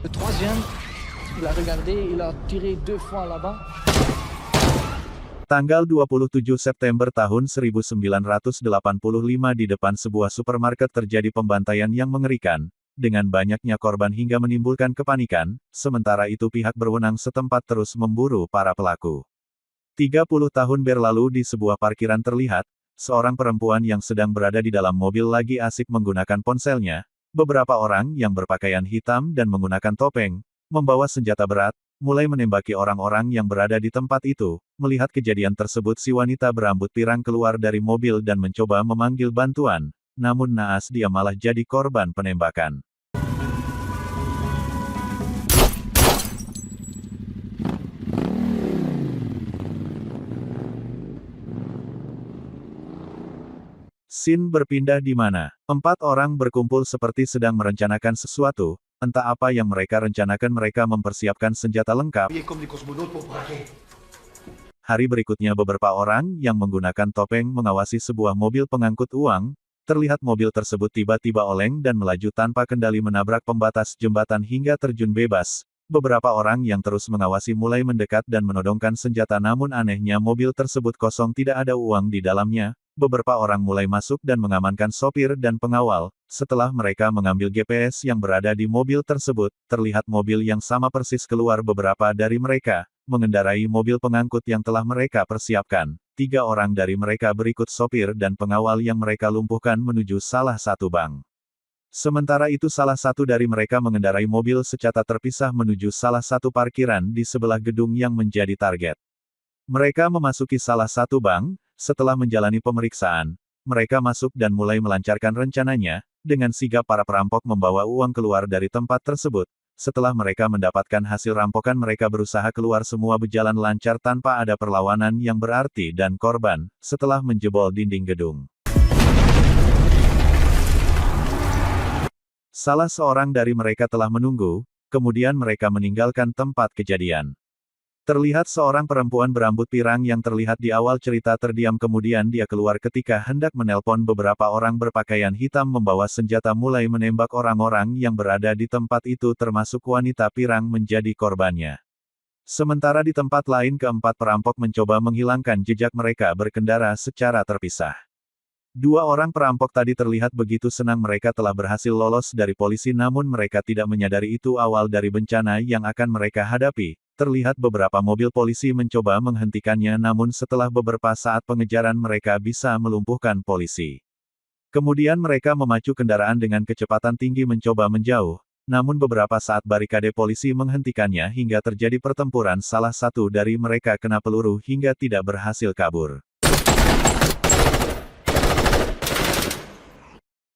Le troisième, il a regardé, il a tiré 2 fois là-bas. Tanggal 27 September tahun 1985 di depan sebuah supermarket terjadi pembantaian yang mengerikan, dengan banyaknya korban hingga menimbulkan kepanikan, sementara itu pihak berwenang setempat terus memburu para pelaku. 30 tahun berlalu di sebuah parkiran terlihat, seorang perempuan yang sedang berada di dalam mobil lagi asik menggunakan ponselnya, beberapa orang yang berpakaian hitam dan menggunakan topeng, membawa senjata berat, mulai menembaki orang-orang yang berada di tempat itu. Melihat kejadian tersebut si wanita berambut pirang keluar dari mobil dan mencoba memanggil bantuan, namun naas dia malah jadi korban penembakan. Scene berpindah di mana 4 orang berkumpul seperti sedang merencanakan sesuatu, entah apa yang mereka rencanakan. Mereka mempersiapkan senjata lengkap. Hari berikutnya beberapa orang yang menggunakan topeng mengawasi sebuah mobil pengangkut uang. Terlihat mobil tersebut tiba-tiba oleng dan melaju tanpa kendali menabrak pembatas jembatan hingga terjun bebas. Beberapa orang yang terus mengawasi mulai mendekat dan menodongkan senjata, namun anehnya mobil tersebut kosong, tidak ada uang di dalamnya. Beberapa orang mulai masuk dan mengamankan sopir dan pengawal. Setelah mereka mengambil GPS yang berada di mobil tersebut, terlihat mobil yang sama persis keluar. Beberapa dari mereka mengendarai mobil pengangkut yang telah mereka persiapkan. 3 orang dari mereka berikut sopir dan pengawal yang mereka lumpuhkan menuju salah satu bank. Sementara itu salah satu dari mereka mengendarai mobil secara terpisah menuju salah satu parkiran di sebelah gedung yang menjadi target. Mereka memasuki salah satu bank. Setelah menjalani pemeriksaan, mereka masuk dan mulai melancarkan rencananya. Dengan sigap para perampok membawa uang keluar dari tempat tersebut. Setelah mereka mendapatkan hasil rampokan, mereka berusaha keluar. Semua berjalan lancar tanpa ada perlawanan yang berarti dan korban. Setelah menjebol dinding gedung, salah seorang dari mereka telah menunggu, kemudian mereka meninggalkan tempat kejadian. Terlihat seorang perempuan berambut pirang yang terlihat di awal cerita terdiam, kemudian dia keluar ketika hendak menelpon. Beberapa orang berpakaian hitam membawa senjata mulai menembak orang-orang yang berada di tempat itu, termasuk wanita pirang menjadi korbannya. Sementara di tempat lain keempat perampok mencoba menghilangkan jejak mereka berkendara secara terpisah. 2 orang perampok tadi terlihat begitu senang mereka telah berhasil lolos dari polisi, namun mereka tidak menyadari itu awal dari bencana yang akan mereka hadapi. Terlihat beberapa mobil polisi mencoba menghentikannya, namun setelah beberapa saat pengejaran mereka bisa melumpuhkan polisi. Kemudian mereka memacu kendaraan dengan kecepatan tinggi mencoba menjauh, namun beberapa saat barikade polisi menghentikannya hingga terjadi pertempuran. Salah satu dari mereka kena peluru hingga tidak berhasil kabur.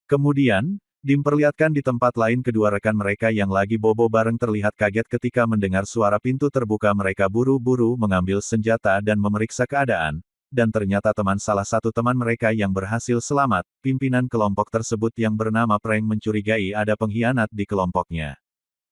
Kemudian, diperlihatkan di tempat lain kedua rekan mereka yang lagi bobo bareng terlihat kaget ketika mendengar suara pintu terbuka. Mereka buru-buru mengambil senjata dan memeriksa keadaan, dan ternyata salah satu teman mereka yang berhasil selamat. Pimpinan kelompok tersebut yang bernama Prank mencurigai ada pengkhianat di kelompoknya.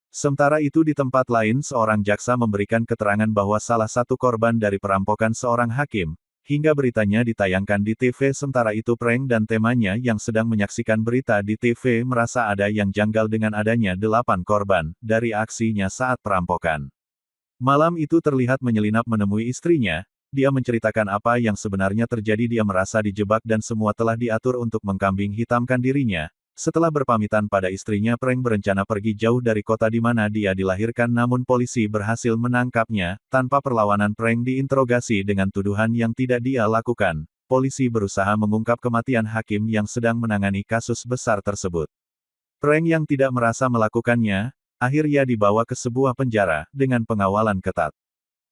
Sementara itu di tempat lain seorang jaksa memberikan keterangan bahwa salah satu korban dari perampokan seorang hakim. Hingga beritanya ditayangkan di TV. Sementara itu Prank dan temannya yang sedang menyaksikan berita di TV merasa ada yang janggal dengan adanya 8 korban dari aksinya saat perampokan. Malam itu terlihat menyelinap menemui istrinya. Dia menceritakan apa yang sebenarnya terjadi. Dia merasa dijebak dan semua telah diatur untuk mengkambing hitamkan dirinya. Setelah berpamitan pada istrinya, Prank berencana pergi jauh dari kota di mana dia dilahirkan, namun polisi berhasil menangkapnya. Tanpa perlawanan Prank diinterogasi dengan tuduhan yang tidak dia lakukan. Polisi berusaha mengungkap kematian hakim yang sedang menangani kasus besar tersebut. Prank yang tidak merasa melakukannya, akhirnya dibawa ke sebuah penjara dengan pengawalan ketat.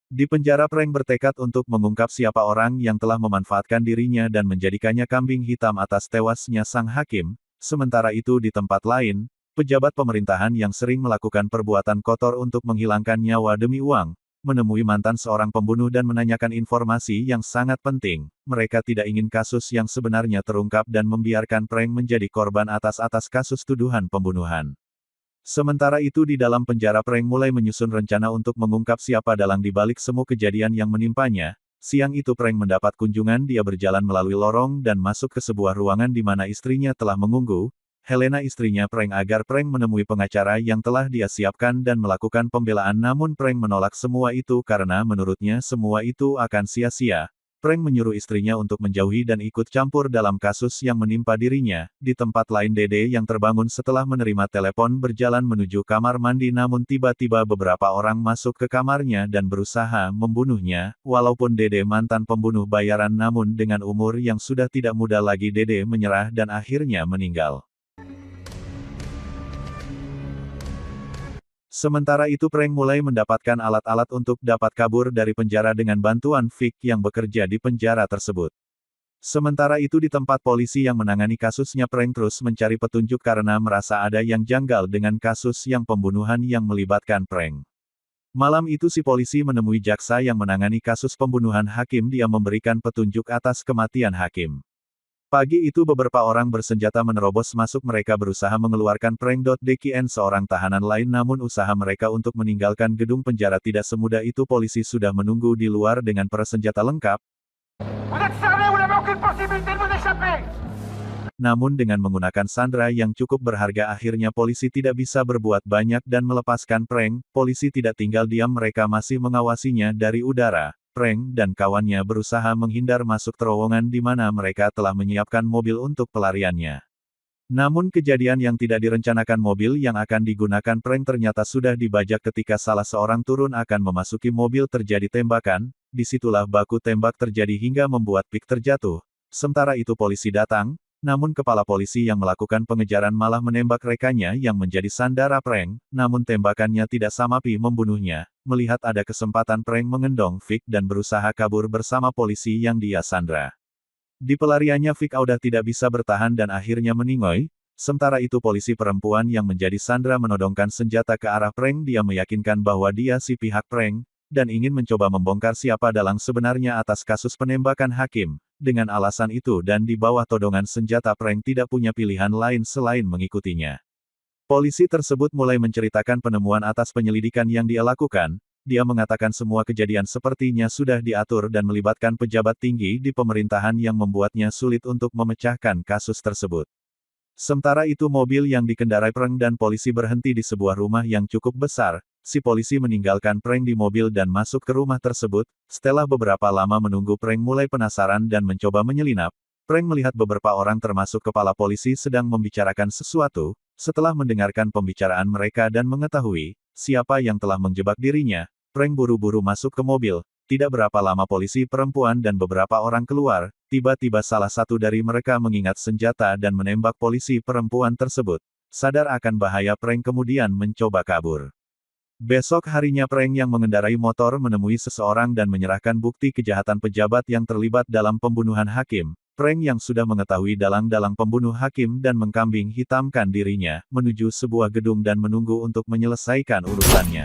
Di penjara Prank bertekad untuk mengungkap siapa orang yang telah memanfaatkan dirinya dan menjadikannya kambing hitam atas tewasnya sang hakim. Sementara itu di tempat lain, pejabat pemerintahan yang sering melakukan perbuatan kotor untuk menghilangkan nyawa demi uang, menemui mantan seorang pembunuh dan menanyakan informasi yang sangat penting. Mereka tidak ingin kasus yang sebenarnya terungkap dan membiarkan Prank menjadi korban atas kasus tuduhan pembunuhan. Sementara itu di dalam penjara Prank mulai menyusun rencana untuk mengungkap siapa dalang di balik semua kejadian yang menimpanya. Siang itu Prank mendapat kunjungan. Dia berjalan melalui lorong dan masuk ke sebuah ruangan di mana istrinya telah menunggu. Helena istrinya Frank agar Frank menemui pengacara yang telah dia siapkan dan melakukan pembelaan, namun Frank menolak semua itu karena menurutnya semua itu akan sia-sia. Frank menyuruh istrinya untuk menjauhi dan ikut campur dalam kasus yang menimpa dirinya. Di tempat lain Dede yang terbangun setelah menerima telepon berjalan menuju kamar mandi, namun tiba-tiba beberapa orang masuk ke kamarnya dan berusaha membunuhnya. Walaupun Dede mantan pembunuh bayaran, namun dengan umur yang sudah tidak muda lagi Dede menyerah dan akhirnya meninggal. Sementara itu Frank mulai mendapatkan alat-alat untuk dapat kabur dari penjara dengan bantuan Vic yang bekerja di penjara tersebut. Sementara itu di tempat polisi yang menangani kasusnya Frank terus mencari petunjuk karena merasa ada yang janggal dengan kasus yang pembunuhan yang melibatkan Frank. Malam itu si polisi menemui jaksa yang menangani kasus pembunuhan Hakim. Dia memberikan petunjuk atas kematian Hakim. Pagi itu beberapa orang bersenjata menerobos masuk. Mereka berusaha mengeluarkan Frank. Dkn seorang tahanan lain, namun usaha mereka untuk meninggalkan gedung penjara tidak semudah itu. Polisi sudah menunggu di luar dengan persenjata lengkap. Namun dengan menggunakan sandera yang cukup berharga akhirnya polisi tidak bisa berbuat banyak dan melepaskan Frank. Polisi tidak tinggal diam, mereka masih mengawasinya dari udara. Frank dan kawannya berusaha menghindar masuk terowongan di mana mereka telah menyiapkan mobil untuk pelariannya. Namun kejadian yang tidak direncanakan, mobil yang akan digunakan Frank ternyata sudah dibajak. Ketika salah seorang turun akan memasuki mobil terjadi tembakan, disitulah baku tembak terjadi hingga membuat Vic terjatuh. Sementara itu polisi datang, namun kepala polisi yang melakukan pengejaran malah menembak rekannya yang menjadi sandara Frank, namun tembakannya tidak sampai membunuhnya. Melihat ada kesempatan Frank mengendong Vic dan berusaha kabur bersama polisi yang dia sandra. Di pelariannya Vic udah tidak bisa bertahan dan akhirnya meninggoy. Sementara itu polisi perempuan yang menjadi sandra menodongkan senjata ke arah Frank. Dia meyakinkan bahwa dia si pihak Frank, dan ingin mencoba membongkar siapa dalang sebenarnya atas kasus penembakan Hakim. Dengan alasan itu dan di bawah todongan senjata Frank tidak punya pilihan lain selain mengikutinya. Polisi tersebut mulai menceritakan penemuan atas penyelidikan yang dia lakukan. Dia mengatakan semua kejadian sepertinya sudah diatur dan melibatkan pejabat tinggi di pemerintahan yang membuatnya sulit untuk memecahkan kasus tersebut. Sementara itu mobil yang dikendarai Frank dan polisi berhenti di sebuah rumah yang cukup besar. Si polisi meninggalkan Frank di mobil dan masuk ke rumah tersebut. Setelah beberapa lama menunggu, Frank mulai penasaran dan mencoba menyelinap. Frank melihat beberapa orang termasuk kepala polisi sedang membicarakan sesuatu. Setelah mendengarkan pembicaraan mereka dan mengetahui siapa yang telah menjebak dirinya, Frank buru-buru masuk ke mobil. Tidak berapa lama polisi perempuan dan beberapa orang keluar. Tiba-tiba salah satu dari mereka mengingat senjata dan menembak polisi perempuan tersebut. Sadar akan bahaya, Frank kemudian mencoba kabur. Besok harinya Frank yang mengendarai motor menemui seseorang dan menyerahkan bukti kejahatan pejabat yang terlibat dalam pembunuhan Hakim. Frank yang sudah mengetahui dalang-dalang pembunuh Hakim dan mengkambing hitamkan dirinya, menuju sebuah gedung dan menunggu untuk menyelesaikan urusannya.